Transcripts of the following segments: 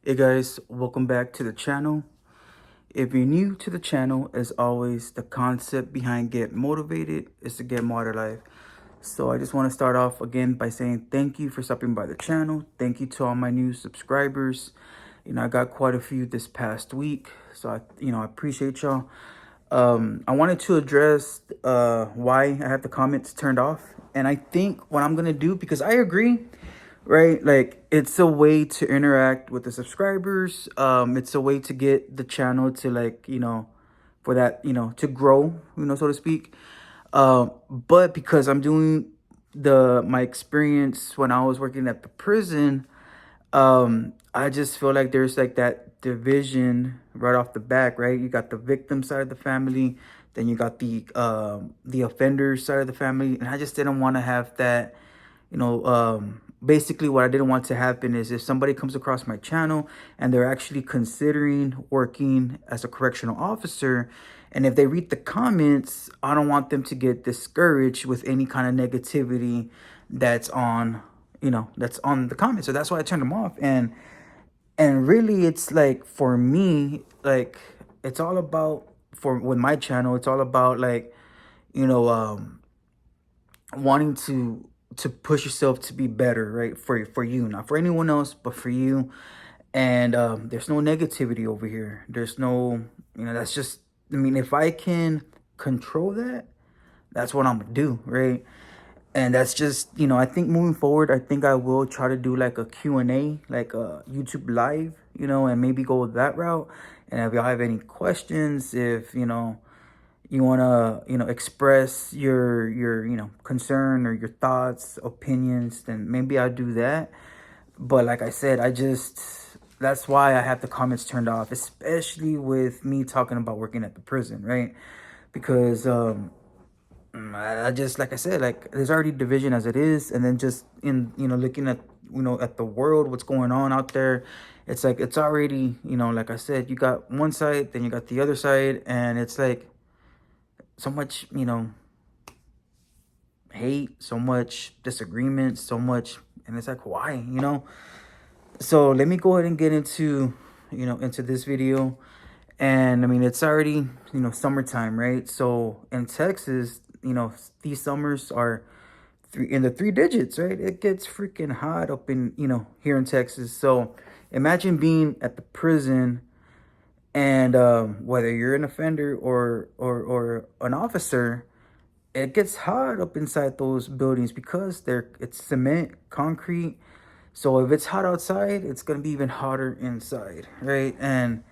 Hey guys, welcome back to the channel. If you're new to the channel, as always, the concept behind Get Motivated is to get more out of life. So I just want to start off again by saying thank you for stopping by the channel. Thank you to all my new subscribers. I got quite a few this past week, so I appreciate y'all. I wanted to address why I have the comments turned off, and I think what I'm gonna do, because I agree, right? Like, it's a way to interact with the subscribers. It's a way to get the channel to, like, for that, to grow, so to speak. But because I'm doing my experience when I was working at the prison, I just feel like there's like that division right off the back, right? You got the victim side of the family, then you got the offender side of the family, and I just didn't want to have that. Basically what I didn't want to happen is if somebody comes across my channel and they're actually considering working as a correctional officer, and if they read the comments, I don't want them to get discouraged with any kind of negativity that's on, that's on the comments. So that's why I turned them off. And really, it's like, for me, like, it's all about, for with my channel, it's all about, like, you know um wanting to push yourself to be better, right? For you, not for anyone else, but for you. And there's no negativity over here. There's no, that's just, I mean, if I can control that, that's what I'm gonna do, right? And that's just, I think moving forward, I think I will try to do like a Q&A, like a YouTube live, and maybe go that route. And if y'all have any questions, if you want to, express your concern or your thoughts, opinions, then maybe I'll do that. But like I said, that's why I have the comments turned off, especially with me talking about working at the prison, right? Because I just, like I said, like, there's already division as it is, and then just in, looking at, at the world, what's going on out there, it's like, it's already, like I said, you got one side, then you got the other side, and it's like so much, hate, so much disagreement, so much, and it's like, why? So let me go ahead and get into, into this video. And I mean, it's already, summertime, right? So in Texas, these summers are in the three digits, right? It gets freaking hot up in, here in Texas. So imagine being at the prison, and whether you're an offender or an officer, it gets hot up inside those buildings because it's cement, concrete. So if it's hot outside, it's gonna be even hotter inside, right? And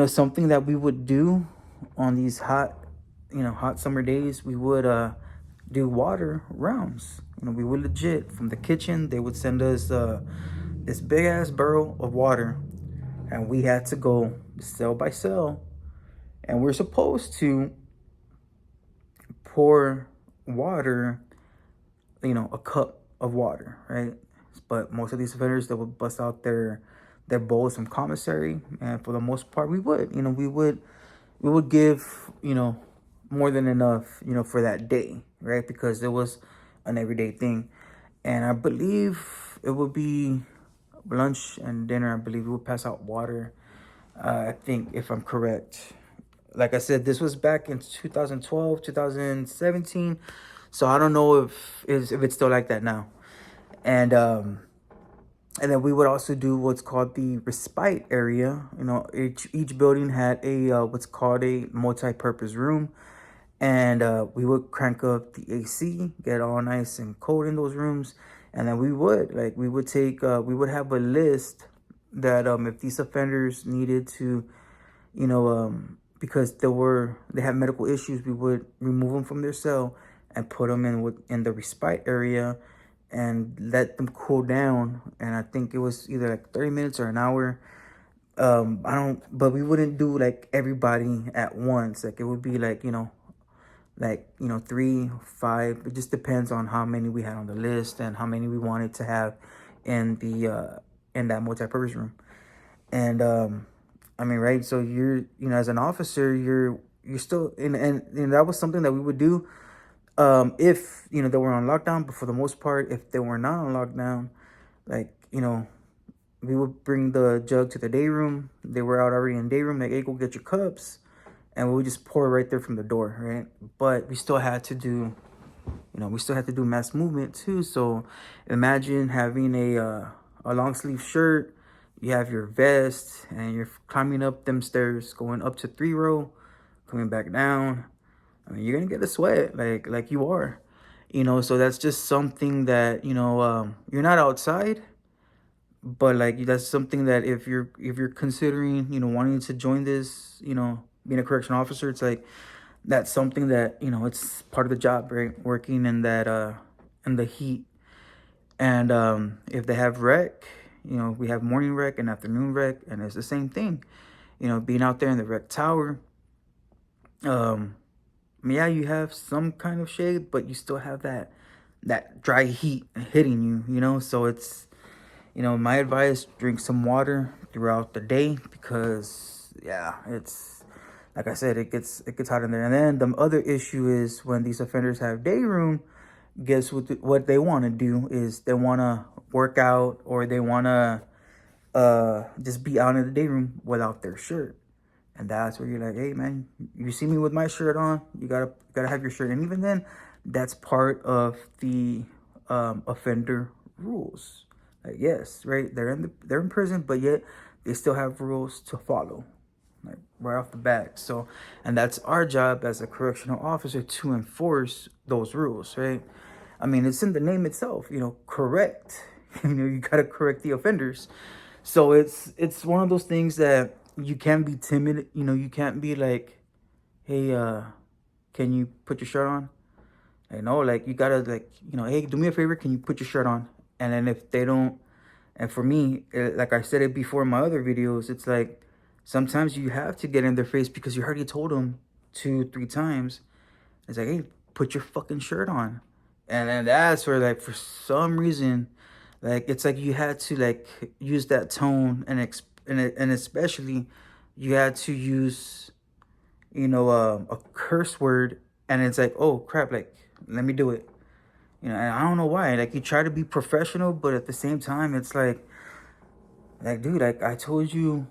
something that we would do on these hot summer days, we would do water rounds. We would legit, from the kitchen, they would send us this big ass barrel of water, and we had to go cell by cell, and we're supposed to pour water, a cup of water, right? But most of these offenders, they would bust out their bowls from commissary, and for the most part, we would give, more than enough, for that day, right? Because it was an everyday thing. And I believe it would be lunch and dinner. I believe we would pass out water. I think, if I'm correct. Like I said, this was back in 2012, 2017. So I don't know if it's still like that now. And and then we would also do what's called the respite area. Each building had a what's called a multi-purpose room, and we would crank up the AC, get all nice and cold in those rooms, and then we would have a list that if these offenders needed to, because they have medical issues, we would remove them from their cell and put them in the respite area and let them cool down. And I think it was either like 30 minutes or an hour. I don't, but we wouldn't do like everybody at once. Like, it would be like, three, five. It just depends on how many we had on the list and how many we wanted to have in that multi-purpose room. And I mean, right? So as an officer, you're still in, and that was something that we would do if they were on lockdown. But for the most part, if they were not on lockdown, like, we would bring the jug to the day room. They were out already in day room. Like, hey, go get your cups. And we would just pour right there from the door, right? But we still had to do, we still had to do mass movement too. So imagine having a long sleeve shirt. You have your vest and you're climbing up them stairs, going up to 3 row, coming back down. I mean, you're gonna get a sweat like you are, so that's just something that, you're not outside, but like that's something that if you're considering, wanting to join this, being a correctional officer, it's like that's something that, it's part of the job, right? Working in that in the heat. And if they have rec, we have morning rec and afternoon rec, and it's the same thing, being out there in the rec tower. Yeah, you have some kind of shade, but you still have that dry heat hitting you, so it's, my advice, drink some water throughout the day, because yeah, it's like I said, it gets hot in there. And then the other issue is when these offenders have day room, guess what they want to do is they want to work out, or they want to just be out in the day room without their shirt. And that's where you're like, hey man, you see me with my shirt on, you gotta have your shirt. And even then, that's part of the offender rules. Like, yes, right, they're in prison, but yet they still have rules to follow, like right off the bat. So, and that's our job as a correctional officer, to enforce those rules, right? I mean, it's in the name itself, correct. You gotta correct the offenders. So it's one of those things that you can't be timid. You can't be like, hey, can you put your shirt on? Like you gotta, like, hey, do me a favor, can you put your shirt on? And then if they don't, and for me, like I said it before in my other videos, it's like sometimes you have to get in their face because you already told them 2-3 times. It's like, hey, put your fucking shirt on. And then that's where, like, for some reason, like, it's like you had to, like, use that tone, and especially you had to use, a curse word, and it's like, oh crap, like, let me do it. And I don't know why. Like, you try to be professional, but at the same time, it's like, dude, like, I told you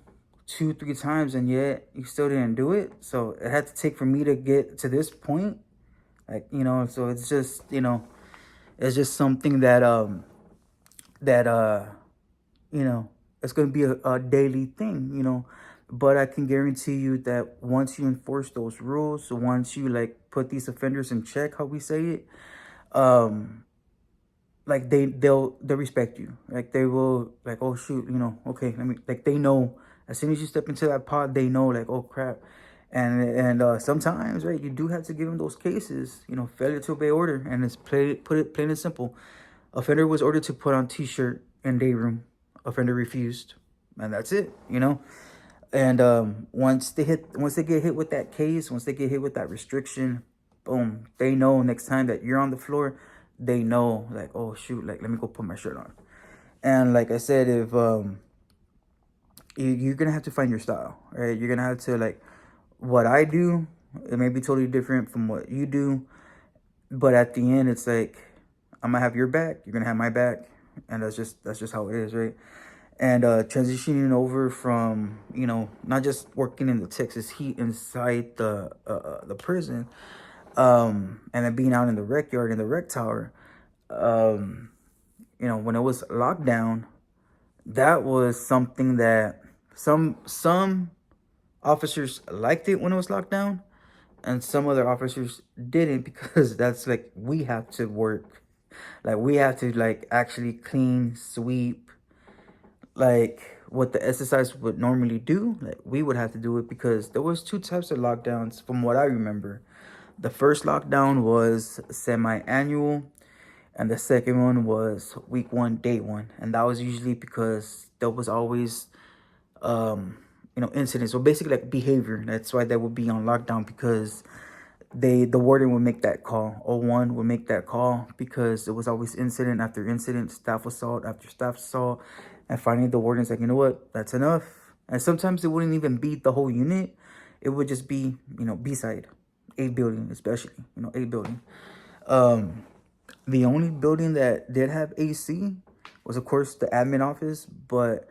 2-3 times, and yet you still didn't do it. So it had to take for me to get to this point. Like, so it's just, it's just something that, that, it's going to be a daily thing, but I can guarantee you that once you enforce those rules, so once you, like, put these offenders in check, how we say it, like, they'll respect you. Like, they will, like, oh shoot, okay, let me, like, they know as soon as you step into that pod, they know, like, oh crap. And sometimes, right, you do have to give them those cases, failure to obey order. And it's put it plain and simple. Offender was ordered to put on t-shirt in day room. Offender refused, and that's it, And once they get hit with that case, once they get hit with that restriction, boom, they know next time that you're on the floor, they know, like, oh shoot, like, let me go put my shirt on. And like I said, if you're gonna have to find your style, right? You're gonna have to, like, what I do, it may be totally different from what you do, but at the end, it's like, I'm gonna have your back, you're gonna have my back, and that's just how it is, right? And transitioning over from, not just working in the Texas heat inside the prison, and then being out in the rec yard, in the rec tower, when it was locked down, that was something that some officers liked it when it was locked down, and some other officers didn't, because that's like, we have to work, like, we have to, like, actually clean, sweep, like what the SSIs would normally do. Like, we would have to do it, because there was 2 types of lockdowns from what I remember. The first lockdown was semi-annual, and the second one was week 1, day 1, and that was usually because there was always incidents. So basically, like, behavior. That's why they would be on lockdown, because the warden would make that call. O1 would make that call, because it was always incident after incident, staff assault after staff assault. And finally, the warden's like, you know what, that's enough. And sometimes it wouldn't even be the whole unit. It would just be, B-side, A building, especially, A building. The only building that did have AC was, of course, the admin office. But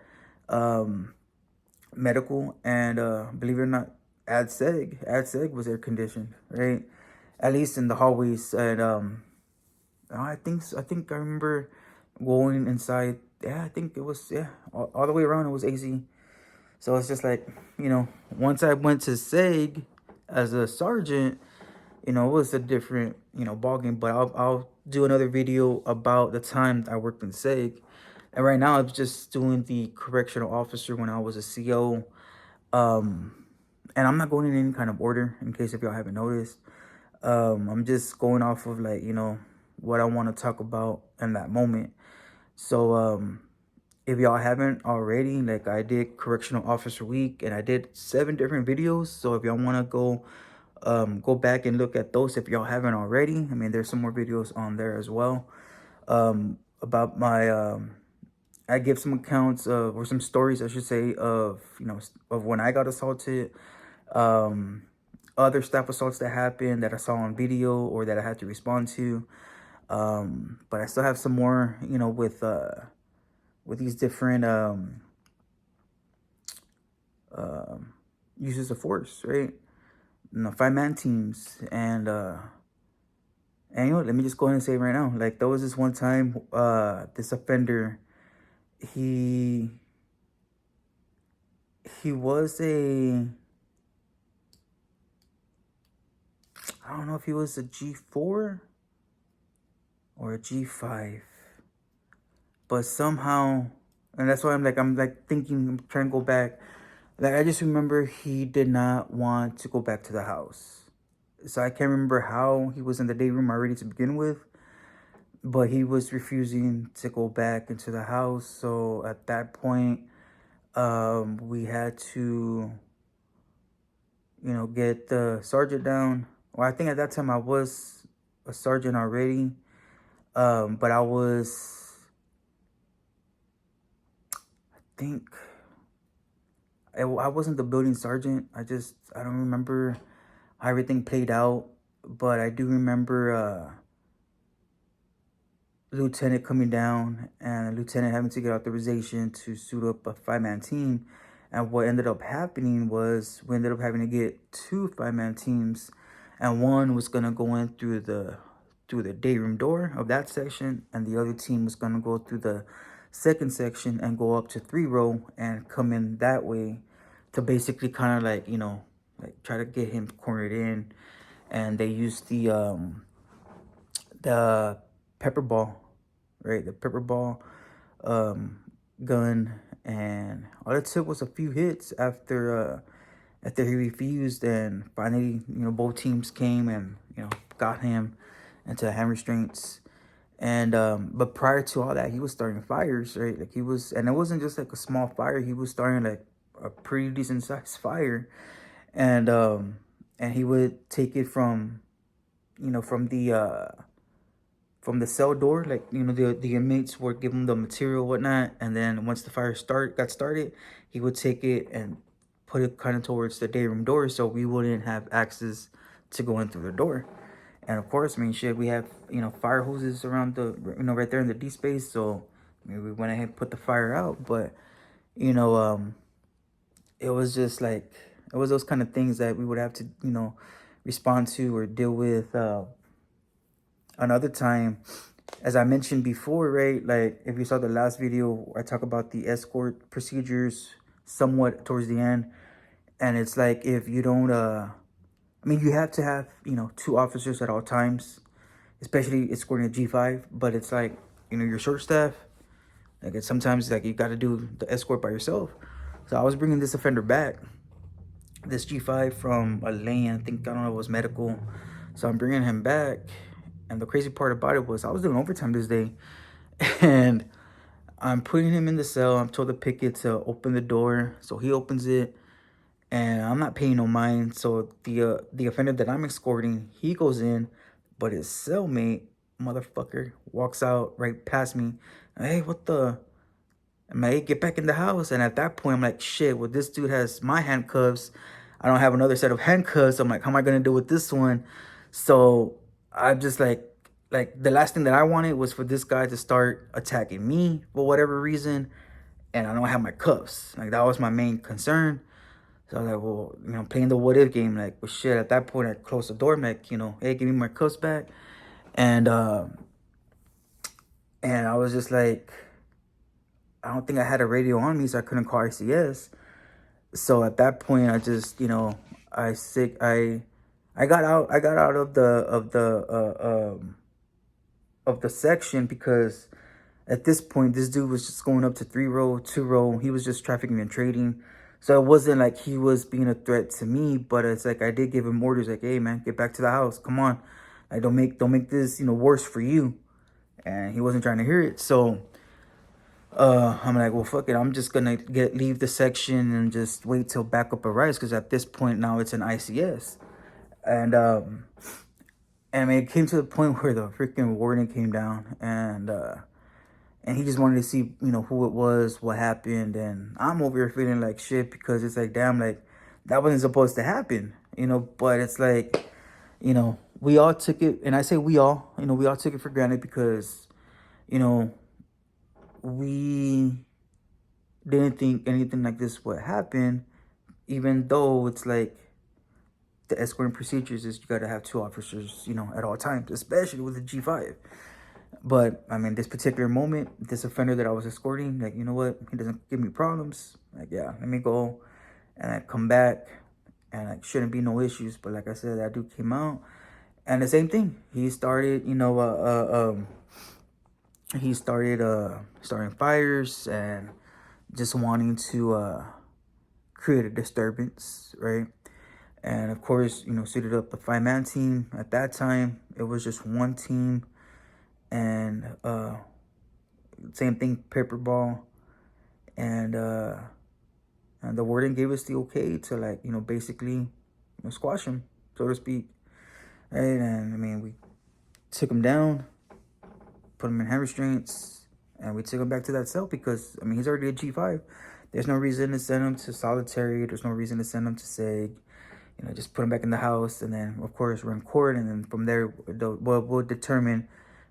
medical, and believe it or not, AdSeg was air conditioned, right? At least in the hallways. And I think I remember going inside. Yeah, I think it was, yeah, all the way around it was AC. So it's just like, once I went to SEG as a sergeant, it was a different, ball game. But I'll do another video about the time I worked in SEG. And right now I'm just doing the correctional officer when I was a CO. And I'm not going in any kind of order, in case if y'all haven't noticed. I'm just going off of, like, what I want to talk about in that moment. So if y'all haven't already, like, I did correctional officer week, and I did 7 different videos. So if y'all want to go back and look at those, if y'all haven't already, I mean, there's some more videos on there as well, about my I give some accounts of, or some stories I should say, of of when I got assaulted, um other staff assaults that happened that I saw on video or that I had to respond to. But I still have some more, with these different uses of force, right? 5-man teams. And let me just go ahead and say right now, like, there was this one time, this offender, he was I don't know if he was a G4 or a G5, but somehow, and that's why I'm thinking, I'm trying to go back. Like, I just remember he did not want to go back to the house. So I can't remember how he was in the day room already to begin with, but he was refusing to go back into the house. So at that point, we had to, get the sergeant down. Well, I think at that time I was a sergeant already, but I think I wasn't the building sergeant. I don't remember how everything played out, but I do remember lieutenant coming down and lieutenant having to get authorization to suit up a 5-man team. And what ended up happening was we ended up having to get 2 5-man teams, and one was gonna go in through the day room door of that section, and the other team was gonna go through the second section and go up to 3-row and come in that way to basically kind of like, try to get him cornered in. And they used the pepper ball, right? The pepper ball gun, and all it took was a few hits after he refused, and finally, both teams came and, got him into hand restraints. And but prior to all that, he was starting fires, right? Like, he was, and it wasn't just like a small fire, he was starting like a pretty decent sized fire. And he would take it from, from the cell door, like, the inmates would give him the material, whatnot, and then once the fire got started, he would take it and put it kind of towards the day room door, so we wouldn't have access to go in through the door. And of course, I mean, shit, we have, fire hoses around the, right there in the D space. So I mean, we went ahead and put the fire out. But, it was just like, it was those kind of things that we would have to, respond to or deal with. Another time, as I mentioned before, right? Like, if you saw the last video, I talk about the escort procedures somewhat towards the end. And it's like, if you don't, I mean, you have to have, 2 officers at all times, especially escorting a G5. But it's like, your short staff, like, it's sometimes like you got to do the escort by yourself. So I was bringing this offender back, this G5 from a lane, I think, I don't know, it was medical. So I'm bringing him back. And the crazy part about it was I was doing overtime this day. And I'm putting him in the cell. I'm told the picket to open the door. So he opens it. And I'm not paying no mind. So the offender that I'm escorting, he goes in. But his cellmate, motherfucker, walks out right past me. Hey, what the? I'm like, hey, get back in the house. And at that point, I'm like, shit, well, this dude has my handcuffs. I don't have another set of handcuffs. I'm like, how am I going to do with this one? So I'm just like the last thing that I wanted was for this guy to start attacking me for whatever reason. and I don't have my cuffs. Like, that was my main concern. So I was like, well, playing the what if game, like, well, shit, at that point, I closed the door, like, hey, give me my cuffs back. And I was just like, I don't think I had a radio on me, so I couldn't call ICS. So at that point, I just, I got out of the section, because at this point, this dude was just going up to 3-row, 2-row. He was just trafficking and trading. So it wasn't like he was being a threat to me, but it's like I did give him orders, like, hey man, get back to the house. Come on. Like, don't make this, worse for you. And he wasn't trying to hear it. So I'm like, well, fuck it. I'm just gonna leave the section and just wait till backup arrives, because at this point now it's an ICS. And I mean, it came to the point where the freaking warden came down, and he just wanted to see, who it was, what happened. And I'm over here feeling like shit, because it's like, damn, like, that wasn't supposed to happen, but it's like, we all took it, and I say we all took it for granted, because, we didn't think anything like this would happen, even though it's like the escorting procedures is you got to have 2 officers, at all times, especially with the G5. But I mean, this particular moment, this offender that I was escorting, like, you know what? He doesn't give me problems. Like, yeah, let me go, and I come back, and like, shouldn't be no issues. But like I said, that dude came out, and the same thing. He started, starting fires and just wanting to create a disturbance, right? And of course, suited up the 5-man team. At that time, it was just one team. And same thing, paper ball. And the warden gave us the okay to, like, basically, squash him, so to speak. Right? And I mean, we took him down, put him in hand restraints, and we took him back to that cell, because I mean, he's already a G5. There's no reason to send him to solitary. There's no reason to send him to SEG. Just put him back in the house, and then of course run court, and then from there we'll determine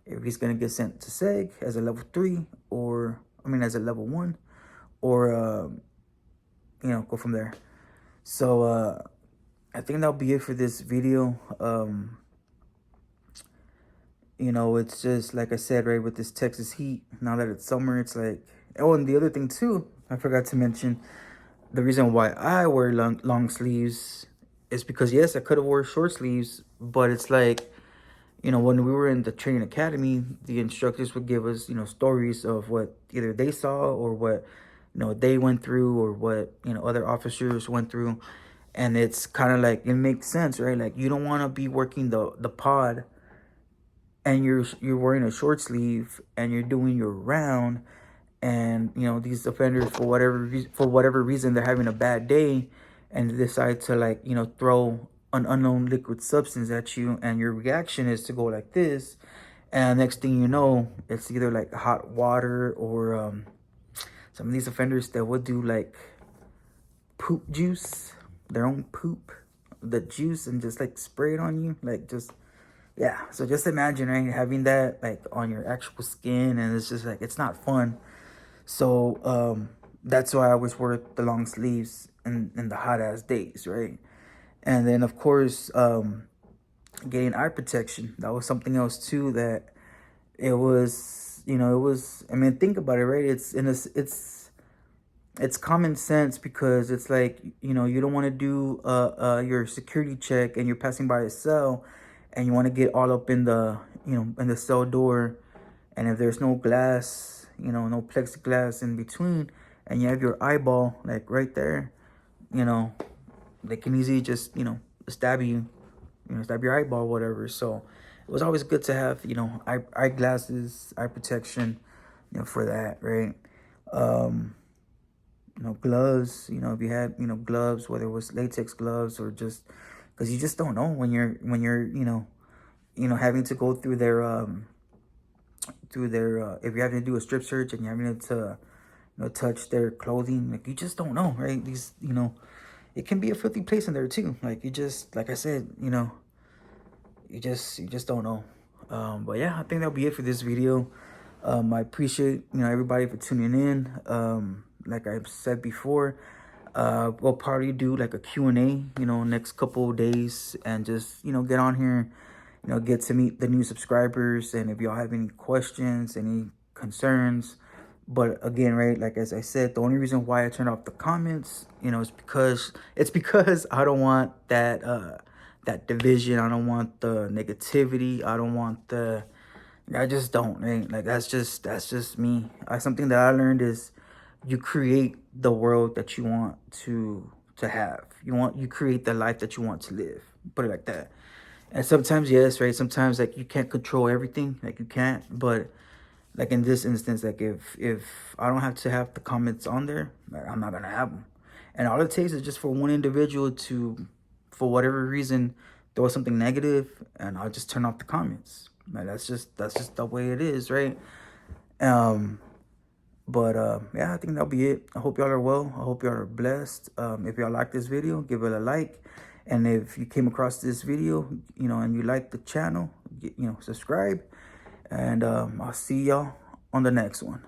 if he's gonna get sent to SEG as a level 3, or as a level 1, or go from there. So I think that'll be it for this video. It's just like I said, right, with this Texas heat, now that it's summer, it's like, oh, and the other thing too, I forgot to mention, the reason why I wear long sleeves is because, yes, I could have wore short sleeves, but it's like, when we were in the training academy, the instructors would give us, stories of what either they saw, or what, they went through, or what, other officers went through. And it's kind of like, it makes sense, right? Like, you don't want to be working the pod, and you're wearing a short sleeve, and you're doing your round, and these offenders, for whatever reason, they're having a bad day, and they decide to, like, throw an unknown liquid substance at you, and your reaction is to go like this, and next thing you know, it's either like hot water, or some of these offenders that would do like poop juice, their own poop, the juice, and just like spray it on you, like, just, yeah. So just imagine, right, having that like on your actual skin, and it's just like, it's not fun. So that's why I always wear the long sleeves in the hot ass days, right? And then of course, getting eye protection, that was something else too, that it was, I mean, think about it, right? It's common sense, because it's like, you don't want to do your security check, and you're passing by a cell, and you want to get all up in the, in the cell door, and if there's no glass, no plexiglass in between, and you have your eyeball like right there, they can easily just, stab you, stab your eyeball, whatever. So it was always good to have, eyeglasses, eye protection, for that, right? Gloves, if you had, gloves, whether it was latex gloves, or just, because you just don't know when you're, having to go through their, if you're having to do a strip search, and you're having to, touch their clothing, like, you just don't know, right? These, it can be a filthy place in there too. Like, you just, like I said, you just don't know. But yeah, I think that'll be it for this video. I appreciate, everybody for tuning in. like I said before, we'll probably do like a Q&A, next couple of days, and just, get on here, get to meet the new subscribers. And if y'all have any questions, any concerns, but again, right, like as I said, the only reason why I turned off the comments, is because I don't want that division. I don't want the negativity. I just don't, right? Like that's just me. Something that I learned is you create the world that you want to have. You create the life that you want to live. Put it like that. And sometimes, yes, right? Sometimes like you can't control everything. Like you can't, but like in this instance, like if I don't have to have the comments on there, like I'm not gonna have them. And all it takes is just for one individual to, for whatever reason, throw something negative, and I'll just turn off the comments. Like that's just the way it is, right? But yeah, I think that'll be it. I hope y'all are well. I hope y'all are blessed. If y'all like this video, give it a like. And if you came across this video, and you like the channel, subscribe. And I'll see y'all on the next one.